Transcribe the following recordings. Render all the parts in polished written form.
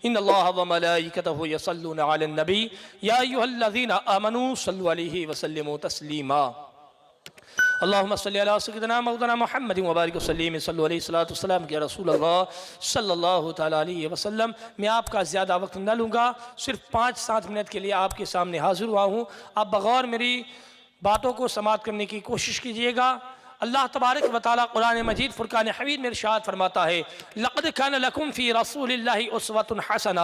ان اللہ و ملائکتہ یصلون علی النبی یا ایھا الذین آمنوا صلوا علیہ وسلموا تسلیما اللہم صلی علی سیدنا مولانا محمد وبارک وسلم صلو علیہ الصلوۃ والسلام کہ رسول اللہ صلی اللہ تعالیٰ علیہ وسلم. میں آپ کا زیادہ وقت نہ لوں گا، صرف 5-7 منٹ کے لیے آپ کے سامنے حاضر ہوا ہوں. آپ بغور میری باتوں کو سماعت کرنے کی کوشش کیجئے گا. اللہ تبارک و تعالیٰ قرآن مجید فرقان حمید میں ارشاد فرماتا ہے لقد کان لکم فی رسول اللہ اسوۃ حسنہ.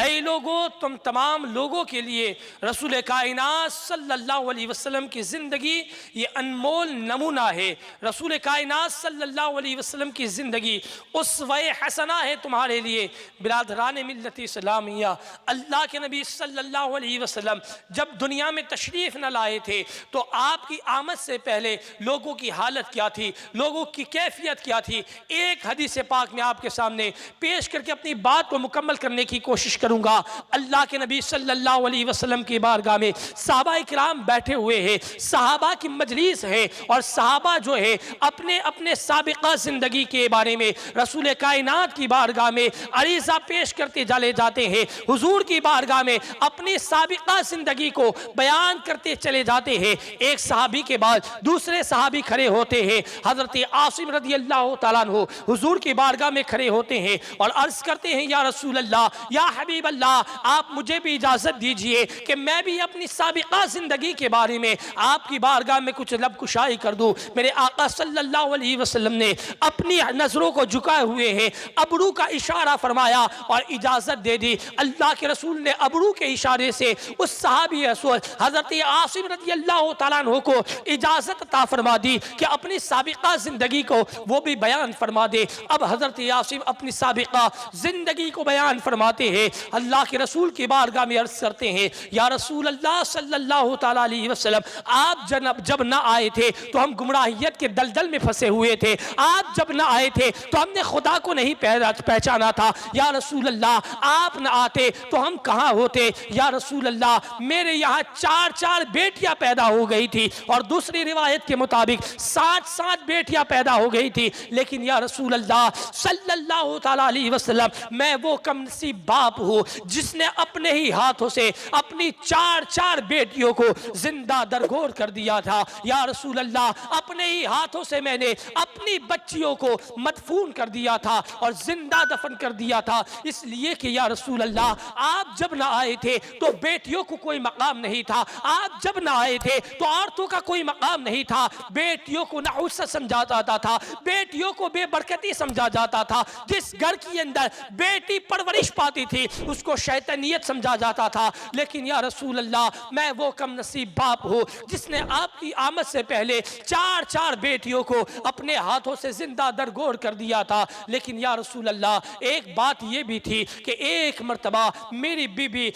اے لوگو، تم تمام لوگوں کے لیے رسول کائنات صلی اللہ علیہ وسلم کی زندگی یہ انمول نمونہ ہے. رسول کائنات صلی اللہ علیہ وسلم کی زندگی اسوہ حسنہ ہے تمہارے لیے. برادران ملت اسلامیہ، اللہ کے نبی صلی اللہ علیہ وسلم جب دنیا میں تشریف نہ لائے تھے تو آپ کی آمد سے پہلے لوگوں کی حالت کیا تھی، لوگوں کی کیفیت کیا تھی. ایک حدیث پاک میں آپ کے سامنے پیش کر کے اپنی بات کو مکمل کرنے کی کوشش کروں گا. اللہ کے نبی صلی اللہ علیہ وسلم کی بارگاہ میں صحابہ کرام بیٹھے ہوئے ہیں، صحابہ کی مجلس ہے، اور صحابہ جو ہے اپنے اپنے سابقہ زندگی کے بارے میں رسول کائنات کی بارگاہ میں عریضہ پیش کرتے چلے جاتے ہیں. حضور کی بارگاہ میں اپنی سابقہ زندگی کو بیان کرتے چلے جاتے ہیں. ایک صحابی کے بعد دوسرے صحابی کھڑے ہوتے ہیں. حضرت عاصم رضی اللہ تعالیٰ عنہ حضور کی بارگاہ میں کھڑے ہوتے ہیں اور عرض کرتے ہیں یا رسول اللہ، یا حبیب اللہ، آپ مجھے بھی اجازت دیجئے کہ میں بھی اپنی سابقہ زندگی کے بارے میں آپ کی بارگاہ میں کچھ لب کشائی کر دوں. میرے آقا صلی اللہ علیہ وسلم نے اپنی نظروں کو جھکائے ہوئے ہیں، ابرو کا اشارہ فرمایا اور اجازت دے دی. اللہ کے رسول نے ابرو کے اشارے سے اس صحابی حضرت عاصم رضی اللہ تعالیٰ عنہ کو اجازت عطا فرما دی کہ اپنی سابقہ زندگی کو وہ بھی بیان فرما دے. اب حضرت عاصم اپنی سابقہ زندگی کو بیان فرماتے ہیں. اللہ کے رسول کی بارگاہ میں عرض کرتے ہیں یا رسول اللہ صلی اللہ تعالیٰ علیہ وسلم، آپ جب نہ آئے تھے تو ہم گمراہیت کے دلدل میں پھنسے ہوئے تھے. آپ جب نہ آئے تھے تو ہم نے خدا کو نہیں پہچانا تھا. یا رسول اللہ، آپ نہ آتے تو ہم کہاں ہوتے. یا رسول اللہ، میرے یہاں 4 بیٹیاں پیدا ہو گئی تھی، اور دوسری روایت کے مطابق 7 بیٹیاں پیدا ہو گئی تھی. لیکن یا رسول اللہ صلی اللہ تعالیٰ علیہ وسلم، میں وہ کم نصیب باپ ہوں جس نے اپنے ہی ہاتھوں سے اپنی 4 بیٹیوں کو زندہ درگور کر دیا تھا. یا رسول اللہ، اپنے ہی ہاتھوں سے میں نے اپنی بچیوں کو مدفون کر دیا تھا اور زندہ دفن کر دیا تھا. اس لیے کہ یا رسول اللہ، آپ جب نہ آئے تھے تو بیٹیوں کو کوئی مقام نہیں تھا. آپ جب نہ آئے تھے تو عورتوں کا کوئی مقام نہیں تھا. بیٹیوں کو نحوست سمجھا جاتا تھا، بیٹیوں کو بے برکتی سمجھا جاتا تھا. جس گھر کے اندر بیٹی پرورش پاتی تھی اس کو شیطانیت سمجھا جاتا تھا. لیکن یا رسول اللہ، میں وہ کم نصیب باپ ہوں جس نے آپ کی آمد سے پہلے 4 بیٹیوں کو اپنے ہاتھوں سے زندہ درگور کر دیا تھا. لیکن یا رسول اللہ، ایک بات یہ بھی تھی کہ ایک مرتبہ میری بی بی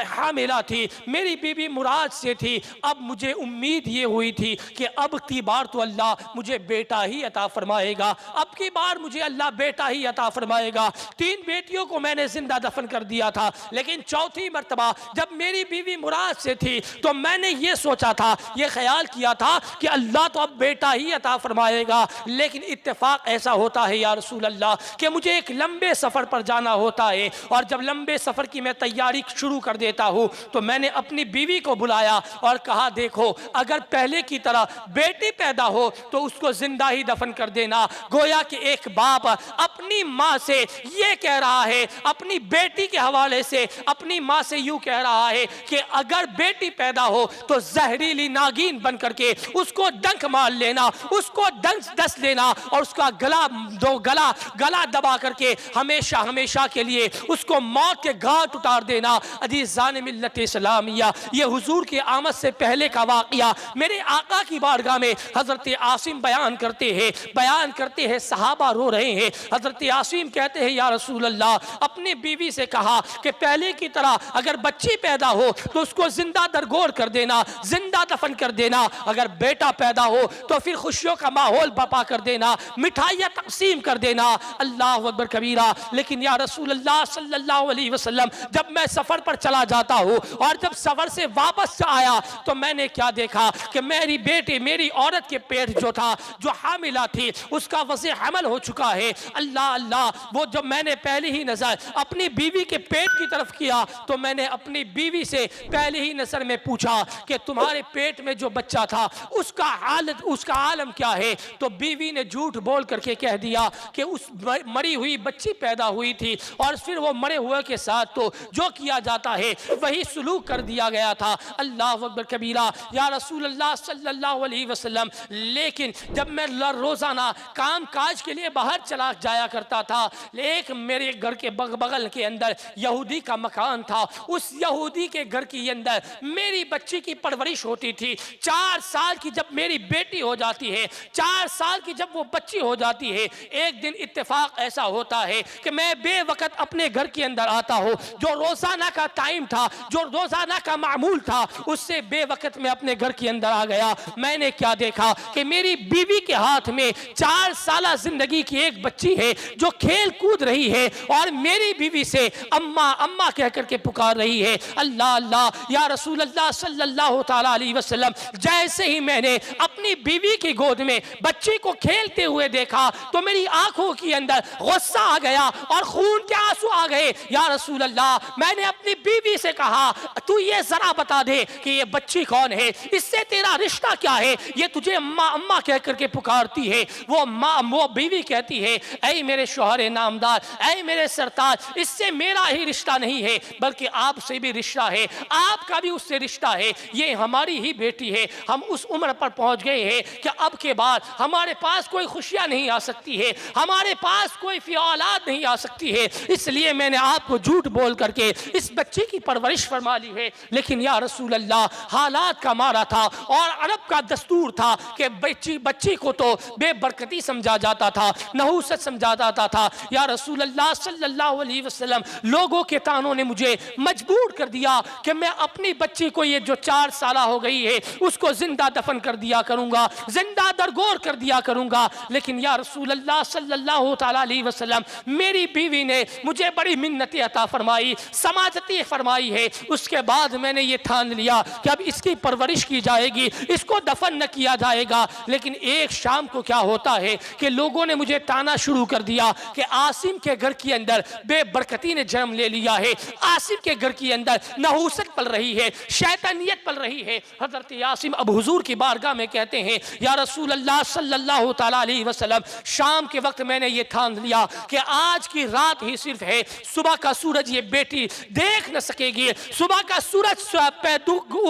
حاملہ تھی، میری بی بی مراد سے تھی. اب مجھے امید یہ ہوئی تھی کہ اب کی بار تو اللہ مجھے بیٹا ہی عطا فرمائے گا، اب کی بار مجھے اللہ بیٹا ہی عطا فرمائے گا. 3 بیٹیوں کو میں نے زندہ دفن کر دیا تھا. لیکن 4تھی مرتبہ جب میری بیوی مراد سے تھی تو میں نے یہ سوچا تھا، یہ خیال کیا تھا کہ اللہ تو اب بیٹا ہی عطا فرمائے گا. لیکن اتفاق ایسا ہوتا ہے یا رسول اللہ کہ مجھے ایک لمبے سفر پر جانا ہوتا ہے، اور جب لمبے سفر کی میں تیاری شروع کر دیتا ہوں تو میں نے اپنی بیوی کو بلایا اور کہا دیکھو، اگر پہلے کی طرح بیٹی پیدا ہو تو اس کو زندہ ہی دفن کر دینا. گویا کہ ایک باپ اپنی ماں سے یہ کہہ رہا ہے، اپنی بیٹی کے حوالے سے اپنی ماں سے یوں کہہ رہا ہے کہ اگر بیٹی پیدا ہو تو زہریلی ناگین بن کر کے اس کو ڈنک مار لینا، اس کو ڈنک دس لینا، اور اس کا گلا دبا کر کے ہمیشہ کے لیے اس کو موت کے گھاٹ اتار دینا. عزیزان ملت اسلامیہ، یہ حضور کی آمد سے پہلے کا واقعہ میرے آقا کی بارگاہ میں حضرت عاصم بیان کرتے ہیں. صحابہ رو رہے ہیں. حضرت عاصم کہتے ہیں یا رسول اللہ، اپنی بیوی سے کہا کہ پہلے کی طرح اگر بچی پیدا ہو تو اس کو زندہ درگور کر دینا، زندہ دفن کر دینا. اگر بیٹا پیدا ہو تو پھر خوشیوں کا ماحول برپا کر دینا، مٹھائیاں تقسیم کر دینا. اللہ اکبر کبیرہ. لیکن یا رسول اللہ صلی اللہ علیہ وسلم، جب میں سفر پر چلا جاتا ہوں اور جب سفر سے واپس آیا تو میں نے کیا دیکھا کہ میری بیٹی، میری عورت کے پیٹ جو تھا، جو حاملہ تھی، اس کا وضع حمل ہو چکا ہے۔ اللہ اللہ، وہ جب میں نے پہلی ہی نظر اپنی بیوی کے پیٹ کی طرف کیا تو میں نے اپنی بیوی سے پہلی ہی نظر میں پوچھا کہ تمہارے پیٹ میں جو بچہ تھا اس کا حالت، اس کا عالم کیا ہے؟ تو بیوی نے جھوٹ بول کر کے کہہ دیا کہ اس مری ہوئی بچی پیدا ہوئی تھی اور پھر وہ مرے ہوئے کے ساتھ تو جو کیا جاتا ہے وہی سلوک کر دیا گیا تھا۔ اللہ اکبر کبیرہ، یا رسول اللہ صلی اللہ علیہ وسلم، لیکن جب میں روزانہ کام کاج کے لیے باہر چلا جایا کرتا تھا، ایک میرے گھر کے بغل کے اندر یہودی کا مکان تھا، اس یہودی کے گھر کے اندر میری بچی کی پرورش ہوتی تھی۔ 4 سال کی جب میری بیٹی ہو جاتی ہے، 4 سال کی جب وہ بچی ہو جاتی ہے، ایک دن اتفاق ایسا ہوتا ہے کہ میں بے وقت اپنے گھر کے اندر آتا ہوں، جو روزانہ کا ٹائم تھا، جو روزانہ کا معمول تھا، اس سے بے وقت میں اپنے گھر کے اندر آ گیا۔ میں نے کیا دیکھا کہ میری بیوی کے ہاتھ میں 4 سالہ زندگی کی ایک بچی ہے جو کھیل کود رہی ہے اور میری بیوی سے اماں اماں کہہ کر کے پکار رہی ہے۔ اللہ اللہ، یا رسول اللہ صلی اللہ تعالیٰ علیہ وسلم، جیسے ہی میں نے اپنی بیوی کی گود میں بچی کو کھیلتے ہوئے دیکھا تو میری آنکھوں کے اندر غصہ آ گیا اور خون کے آنسو آ گئے۔ یا رسول اللہ، میں نے اپنی بیوی سے کہا تو یہ ذرا بتا دے کہ یہ بچی کون ہے، اس سے تیرا رشتہ کیا ہے، یہ تجھے اماں اماں کہہ کر کے پکارتی ہے۔ وہ بیوی کہتی ہے، اے میرے شوہر نامدار، اے میرے سرتاج، اس سے میرا ہی رشتہ نہیں ہے بلکہ آپ سے بھی رشتہ ہے، آپ کا بھی اس سے رشتہ ہے، یہ ہماری ہی بیٹی ہے۔ ہم اس عمر پر پہنچ گئے ہیں کہ اب کے بعد ہمارے پاس کوئی خوشیاں نہیں آ سکتی ہے، ہمارے پاس کوئی اولاد نہیں آ سکتی ہے، اس لیے میں نے آپ کو جھوٹ بول کر کے اس بچی کی پرورش فرما لی ہے۔ لیکن یا رسول اللہ، حالات کا مارا تھا اور عرب کا دستور تھا کہ بچی کو تو بے برکتی سمجھا جاتا تھا، نحوست سمجھا جاتا تھا۔ یا رسول اللہ صلی اللہ علیہ وسلم، لوگوں کے تانوں نے مجھے مجبور کر دیا کہ میں اپنی بچی کو، یہ جو 4 سالہ ہو گئی ہے، اس کو زندہ دفن کر دیا کروں گا، زندہ درگور کر دیا کروں گا۔ لیکن یا رسول اللہ صلی اللہ تعالیٰ علیہ وسلم، میری بیوی نے مجھے بڑی منتیں عطا فرمائی، سماجتی فرمائی ہے۔ اس کے بعد میں نے یہ ٹھان لیا کہ اب اس کی پرورش کی جائے گی، اس کو دفن نہ کیا جائے گا۔ لیکن ایک شام کو کیا ہوتا ہے کہ لوگوں نے مجھے تانا شروع کر دیا کہ عاصم کے گھر کے اندر بے برکتی نے جنم لے لیا ہے، عاصم کے گھر کے اندر نحوست پل رہی ہے، شیطانیت پل رہی ہے۔ حضرت عاصم اب حضور کی بارگاہ میں کہتے ہیں، یا رسول اللہ صلی اللہ تعالیٰ علیہ وسلم، شام کے وقت میں نے یہ ٹھان لیا کہ آج کی رات ہی صرف ہے، صبح کا سورج یہ بیٹی دیکھ نہ سکے گی، صبح کا سورج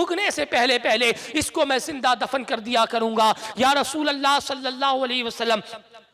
اگنے سے پہلے اس کو میں زندہ دفن کر دیا کروں گا۔ یا رسول اللہ صلی اللہ علیہ وسلم،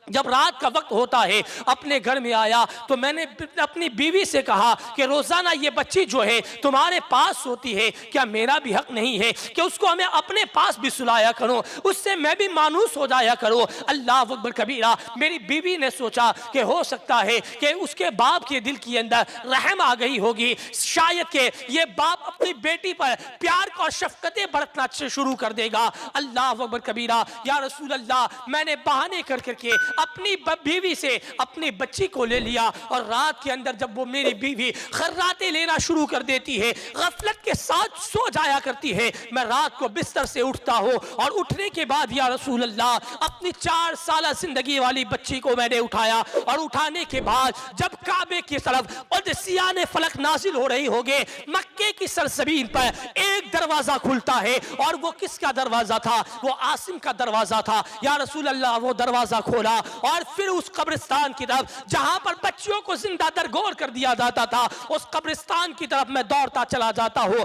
جب رات کا وقت ہوتا ہے اپنے گھر میں آیا تو میں نے اپنی بیوی سے کہا کہ روزانہ یہ بچی جو ہے تمہارے پاس ہوتی ہے، کیا میرا بھی حق نہیں ہے کہ اس کو ہمیں اپنے پاس بھی سلایا کرو، اس سے میں بھی مانوس ہو جایا کرو۔ اللہ اکبر کبیرہ، میری بیوی نے سوچا کہ ہو سکتا ہے کہ اس کے باپ کے دل کے اندر رحم آ گئی ہوگی، شاید کہ یہ باپ اپنی بیٹی پر پیار اور شفقتیں برتنا شروع کر دے گا۔ اللہ اکبر کبیرہ، یا رسول اللہ، میں نے بہانے کر کے اپنی بیوی سے اپنی بچی کو لے لیا اور رات کے اندر جب وہ میری بیوی خراٹیں لینا شروع کر دیتی ہے، غفلت کے ساتھ سو جایا کرتی ہے، میں رات کو بستر سے اٹھتا ہوں اور اٹھنے کے بعد یا رسول اللہ اپنی 4 سالہ زندگی والی بچی کو میں نے اٹھایا اور اٹھانے کے بعد جب کعبے کی طرف قدسیان فلک نازل ہو رہی ہوگے، مکے کی سرزمین پر ایک دروازہ کھلتا ہے اور وہ کس کا دروازہ تھا؟ وہ عاصم کا دروازہ تھا۔ یا رسول اللہ، وہ دروازہ کھولا اور پھر اس قبرستان کی طرف جہاں پر بچیوں کو زندہ درگور کر دیا جاتا تھا، اس قبرستان کی طرف میں دوڑتا چلا جاتا ہوں۔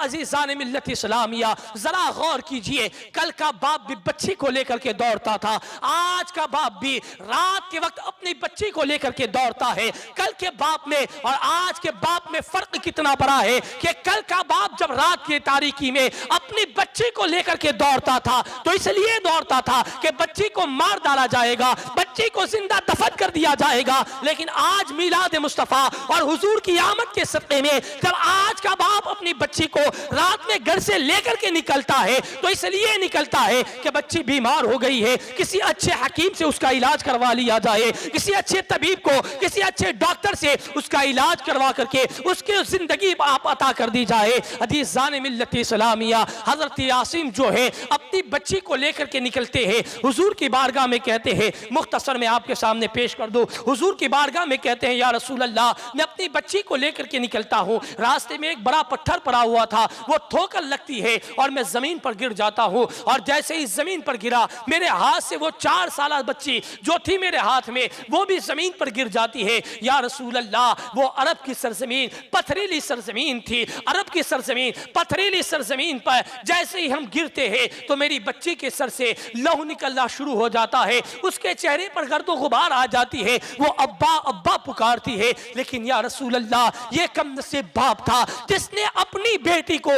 عزیزان ملت اسلامیہ، ذرا غور کیجئے، کل کا باپ بھی بچی کو لے کر کے دوڑتا تھا، آج کا باپ بھی رات کے وقت اپنی بچی کو لے کر کے دوڑتا ہے۔ کل کے باپ میں اور آج کے باپ میں فرق کتنا بڑا ہے کہ کل کا باپ جب رات کی تاریکی میں اپنی بچی کو لے کر کے دوڑتا تھا تو اس لیے دوڑتا تھا کہ بچی کو مار ڈالا جائے گا، بچی کو زندہ دفن کر دیا جائے گا. لیکن آج میلاد مصطفیٰ اور حضور کی آمد کے صدقے میں جب آج کا باپ اپنی بچی کو رات میں گھر سے لے کر کے نکلتا ہے تو اس لیے نکلتا ہے کہ بچی بیمار ہو گئی ہے, کسی اچھے حکیم سے اس کا علاج کروا لیا جائے, کسی اچھے طبیب کو, کسی اچھے ڈاکٹر سے اس کا علاج کروا کر کے اس کی زندگی آپ عطا کر دی جائے. عزیزان ملت اسلامیہ, حضرت عاصم جو ہے اپنی بچی کو لے کر کے نکلتے ہیں, حضور کی بارگاہ میں کہتے ہیں, مختصر میں آپ کے سامنے پیش کر دو, حضور کی بارگاہ میں کہتے ہیں یا رسول اللہ میں اپنی بچی کو لے کر کے نکلتا ہوں, راستے میں ایک بڑا پتھر پڑا ہوا تھا, وہ ٹھوکر لگتی ہے اور میں زمین پر گر جاتا ہوں, اور جیسے ہی زمین پر گرا میرے ہاتھ سے وہ 4 سالہ بچی جو تھی میرے ہاتھ میں وہ بھی زمین پر گر جاتی ہے. یا رسول اللہ وہ عرب کی سرزمین پتھریلی سرزمین تھی, عرب کی سرزمین پتھریلی سرزمین پر جیسے ہی ہم گرتے ہیں تو میری بچی کے سر سے لہو نکلنا شروع ہو جاتا ہے, اس کے چہرے پر گرد و غبار آ جاتی ہے, وہ ابا ابا پکارتی ہے. لیکن یا رسول اللہ یہ کم نصیب باپ تھا جس نے اپنی بیٹی کو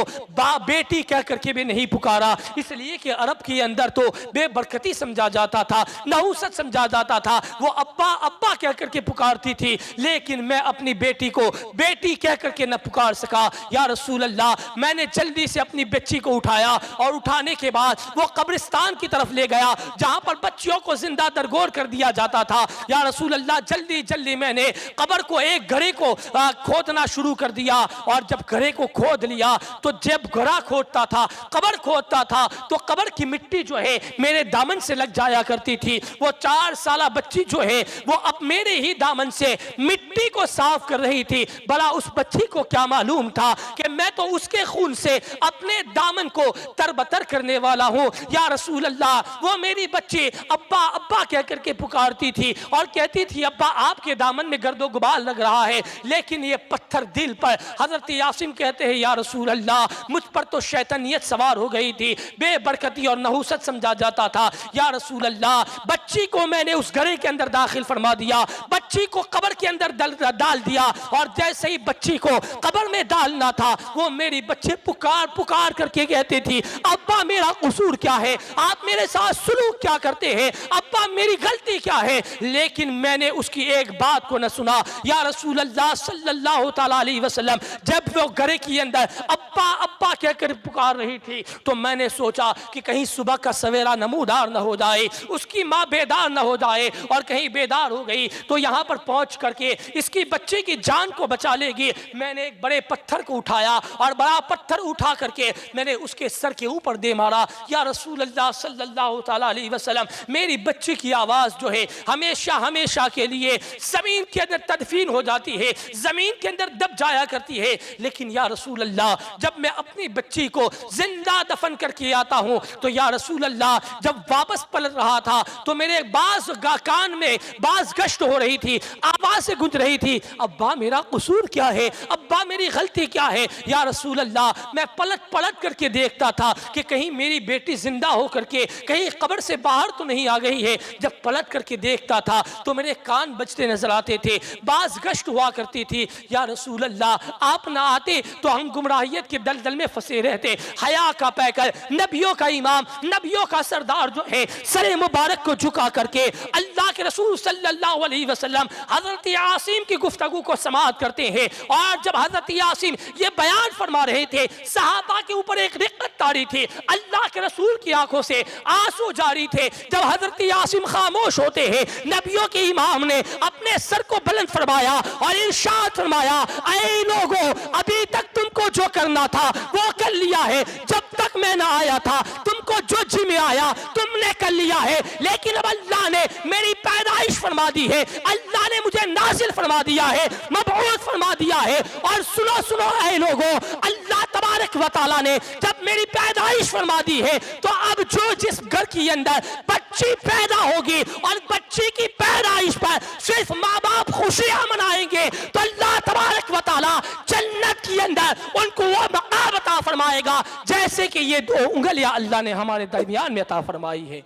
بیٹی کہہ کر کے بھی نہیں پکارا, اس لیے کہ عرب کے اندر تو بے برکتی سمجھا جاتا تھا, نحوست سمجھا جاتا تھا, وہ ابا ابا کہہ کر کے پکارتی تھی, لیکن میں اپنی بیٹی کو بیٹی کہہ کر کے نہ پکار سکا. یا رسول اللہ میں نے جلدی سے اپنی بچی کو اٹھایا اور اٹھانے کے بعد وہ قبرستان کی طرف لے گیا جہاں پر بچیوں کو زندہ درگور کر دیا جاتا تھا. یا رسول اللہ جلدی جلدی میں نے قبر کو ایک گڑھے کو کھودنا شروع کر دیا, اور جب گڑھے کو کھود لیا تو جب گڑھا کھودتا تھا قبر کھودتا تھا تو قبر کی مٹی جو ہے میرے دامن سے لگ جایا کرتی تھی. وہ 4 سالہ بچی جو ہے وہ اب میرے ہی دامن سے مٹی کو صاف کر رہی تھی. بلا اس بچی کو کیا معلوم تھا کہ میں تو اس کے خون سے اپنے دامن کو تربتر کرنے والا ہوں. یا رسول اللہ وہ میری بچی ابا ابا کہہ کر کے پکارتی تھی اور کہتی تھی ابا آپ کے دامن میں گرد و غبار لگ رہا ہے, لیکن یہ پتھر دل پر. حضرت عاصم کہتے ہیں یا رسول اللہ مجھ پر تو شیطانیت سوار ہو گئی تھی, بے برکتی اور نحوست سمجھا جاتا تھا. یا رسول اللہ بچی کو میں نے اس گھڑے کے اندر داخل فرما دیا, بچی کو قبر کے اندر ڈال دیا, اور جیسے ہی بچی کو قبر میں ڈالنا تھا وہ میری بچے پکار پکار کر کے کہتے تھی ابا میرا قصور کیا ہے, آپ میرے ساتھ سلوک کیا کرتے ہیں, ابا میری غلطی کیا ہے. لیکن میں نے اس کی ایک بات کو نہ سنا. یا رسول اللہ صلی اللہ تعالی علیہ وسلم جب وہ گھڑے کے اندر ابا ابا کہہ کر پکار رہی تھی تو میں نے سوچا کہ کہیں صبح کا سویرا نمودار نہ ہو جائے, اس کی ماں بیدار نہ ہو جائے, اور کہیں بیدار ہو گئی تو یہاں پر پہنچ کر کے اس کی بچے کی جان کو بچا لے گی. میں نے ایک بڑے پتھر کو اٹھایا اور بڑا پتھر اٹھا کر کے میں نے اس کے سر کے اوپر دے مارا. یا رسول اللہ صلی اللہ تعالی علیہ وسلم میری بچی کی آواز جو ہے ہمیشہ ہمیشہ کے لیے زمین کے اندر تدفین ہو جاتی ہے, زمین کے اندر دب جایا کرتی ہے. لیکن یا رسول اللہ جب میں اپنی بچی کو زندہ دفن کر کے آتا ہوں تو یا رسول اللہ جب واپس پلٹ رہا تھا تو میرے باز کان میں باز گشت ہو رہی تھی, آوازیں گونج رہی تھی ابا میرا قصور کیا ہے, ابا میری غلطی کیا ہے. یا رسول اللہ میں پلٹ پلٹ کر کے دیکھتا تھا کہ کہیں میری بیٹی زندہ ہو کر کے کہیں قبر سے باہر تو نہیں آ گئی ہے. جب پلٹ کر کے دیکھتا تھا تو میرے کان بجتے نظر آتے تھے, باز گشت ہوا کرتی تھی. یا رسول اللہ آپ نہ آتے تو ہم گمراہیت کے دلدل میں پھنسے رہتے. حیا کا پیکر, نبیوں کا امام, نبیوں کا سردار جو ہے سر مبارک کو جھکا کر کے اللہ کے رسول صلی اللہ علیہ وسلم حضرت عاصم کی گفتگو کو سماعت کرتے ہیں. اور جب حضرت عاصم یہ بیان فرما رہے تھے صحابہ کے اوپر ایک رقت طاری تھی, اللہ کے رسول کی آنکھوں سے آنسو جاری تھے. جب حضرت عاصم خاموش ہوتے ہیں نبیوں کے امام نے اپنے سر کو بلند فرمایا اور ارشاد فرمایا اے لوگو ابھی تک تم کو جو کرنا تھا وہ کر لیا ہے, جب تک میں نہ آیا تھا تم کو جو جی میں آیا تم نے کر لیا ہے, لیکن اب اللہ نے میری پیدائش فرما دی ہے, اللہ نے مجھے نازل فرما دیا ہے, مبعوث فرما دیا ہے. اور سنو سنو اے لوگو اللہ تبارک و تعالی نے جب میری پیدائش فرما دی ہے تو اب جو جس گھر کی اندر بچی پیدا ہوگی اور بچی کی پیدائش پر صرف ماں باپ خوشیاں منائیں گے تو اللہ تبارک و تعالی جنت کی اندر ان کو وہ مقام عطا فرمائے گا جیسے کہ یہ 2 انگلیاں اللہ نے ہمارے درمیان میں عطا فرمائی ہے.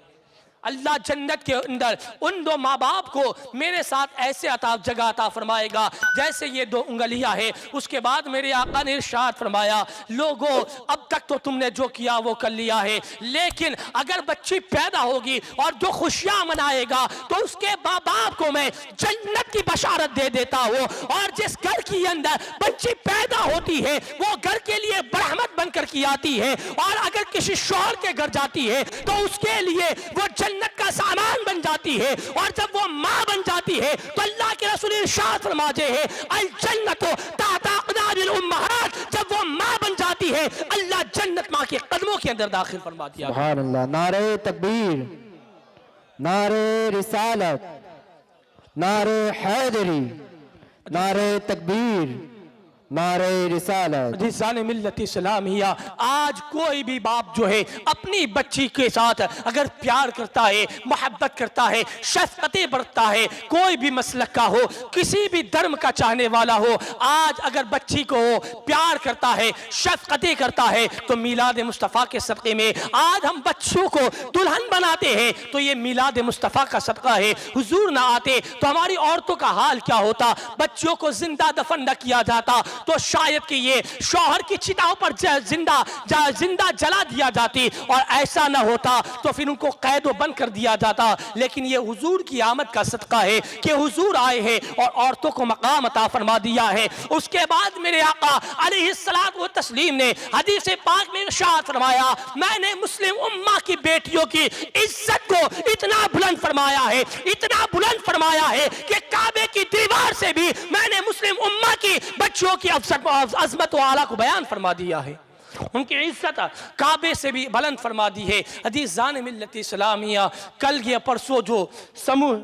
اللہ جنت کے اندر ان دو ماں باپ کو میرے ساتھ ایسے جگہ عطا فرمائے گا جیسے یہ دو انگلیاں ہیں۔ اس کے بعد میرے آقا نے ارشاد فرمایا، لوگوں اب تک تو تم نے جو کیا وہ کر لیا ہے، لیکن اگر بچی پیدا ہوگی اور جو خوشیاں منائے گا تو اس کے ماں باپ کو میں جنت کی بشارت دے دیتا ہوں، اور جس گھر کے اندر بچی پیدا ہوتی ہے وہ گھر کے لیے برحمت بن کر کی آتی ہے، اور اگر کسی شوہر کے گھر جاتی ہے تو اس کے لیے وہ جنت کا سامان بن جاتی ہے، اور جب وہ ماں بن جاتی ہے تو اللہ کے رسول ارشاد فرماتے ہیں الجنت تحت اقدام الامہات، جب وہ ماں بن جاتی ہے اللہ جنت ماں کے قدموں کے اندر داخل فرما دیا۔ سبحان اللہ، نعرہ تکبیر، نعرہ رسالت، نعرہ حیدری، نعرہ تکبیر، نعرہ رسالت۔ عزیزان ملت اسلامیہ، آج کوئی بھی باپ جو ہے اپنی بچی کے ساتھ اگر پیار کرتا ہے، محبت کرتا ہے، شفقتیں برتتا ہے، کوئی بھی مسلک کا ہو، کسی بھی دھرم کا چاہنے والا ہو، آج اگر بچی کو پیار کرتا ہے، شفقتیں کرتا ہے، تو میلاد مصطفیٰ کے صدقے میں آج ہم بچوں کو دلہن بناتے ہیں تو یہ میلاد مصطفیٰ کا صدقہ ہے۔ حضور نہ آتے تو ہماری عورتوں کا حال کیا ہوتا؟ بچوں کو زندہ دفن نہ کیا جاتا تو شاید کہ یہ شوہر کی چتاؤں پر زندہ جلا دیا جاتی، اور ایسا نہ ہوتا تو پھر ان کو قید و بند کر دیا جاتا۔ لیکن یہ حضور کی آمد کا صدقہ ہے کہ حضور آئے ہیں اور عورتوں کو مقام عطا فرما دیا ہے۔ اس کے بعد میرے آقا علیہ الصلوۃ والتسلیم نے حدیث پاک میں ارشاد فرمایا، میں نے مسلم امہ کی بیٹیوں کی عزت کو اتنا بلند فرمایا ہے، اتنا بلند فرمایا ہے کہ کعبے کی دیوار سے بھی میں نے مسلم امہ کی بچوں کی عظمت و اعلیٰ کو بیان فرما دیا ہے، ان کی عزت کعبے سے بھی بلند فرما دی ہے۔ عزیزان ملت اسلامیہ، کل یا پرسوں جو سموہ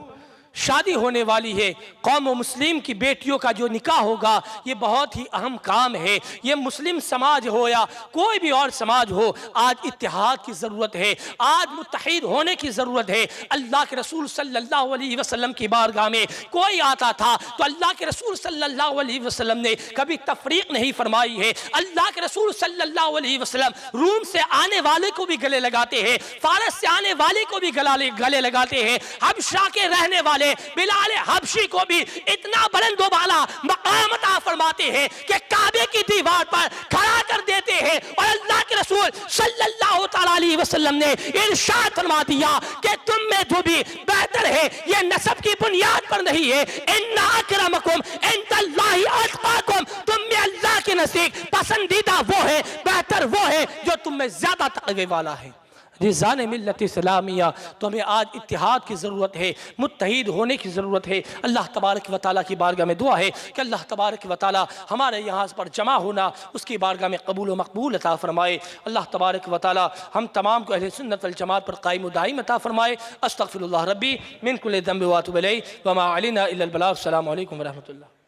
شادی ہونے والی ہے، قوم و مسلم کی بیٹیوں کا جو نکاح ہوگا، یہ بہت ہی اہم کام ہے۔ یہ مسلم سماج ہو یا کوئی بھی اور سماج ہو، آج اتحاد کی ضرورت ہے، آج متحد ہونے کی ضرورت ہے۔ اللہ کے رسول صلی اللہ علیہ وسلم کی بارگاہ میں کوئی آتا تھا تو اللہ کے رسول صلی اللہ علیہ وسلم نے کبھی تفریق نہیں فرمائی ہے۔ اللہ کے رسول صلی اللہ علیہ وسلم روم سے آنے والے کو بھی گلے لگاتے ہیں، فارس سے آنے والے کو بھی گلے لگاتے ہیں، حبشہ کے رہنے والے بلال حبشی کو بھی اتنا بلند و بالا مقام عطا فرماتے ہیں کہ کعبے کی دیوار پر کھڑا کر دیتے ہیں، اور اللہ کے رسول صلی اللہ تعالی علیہ وسلم نے ارشاد فرما دیا کہ تم میں جو بھی بہتر ہے یہ نسب کی بنیاد پر نہیں ہے، ان اکرمکم عند اللہ اتقاکم، تم میں اللہ کے نزدیک پسندیدہ وہ ہے، بہتر وہ ہے جو تم میں زیادہ تقوی والا ہے۔ عزیزان ملت اسلامیہ، تو ہمیں آج اتحاد کی ضرورت ہے، متحد ہونے کی ضرورت ہے۔ اللہ تبارک و تعالیٰ کی بارگاہ میں دعا ہے کہ اللہ تبارک و تعالیٰ ہمارے یہاں پر جمع ہونا اس کی بارگاہ میں قبول و مقبول عطا فرمائے۔ اللہ تبارک و تعالیٰ ہم تمام کو اہل سنت والجماعت پر قائم و دائم عطا فرمائے۔ استغفر اللہ ربی من کل ذنب واتوب الیہ وما علینا الا البلاغ۔ السلام علیکم ورحمۃ اللہ۔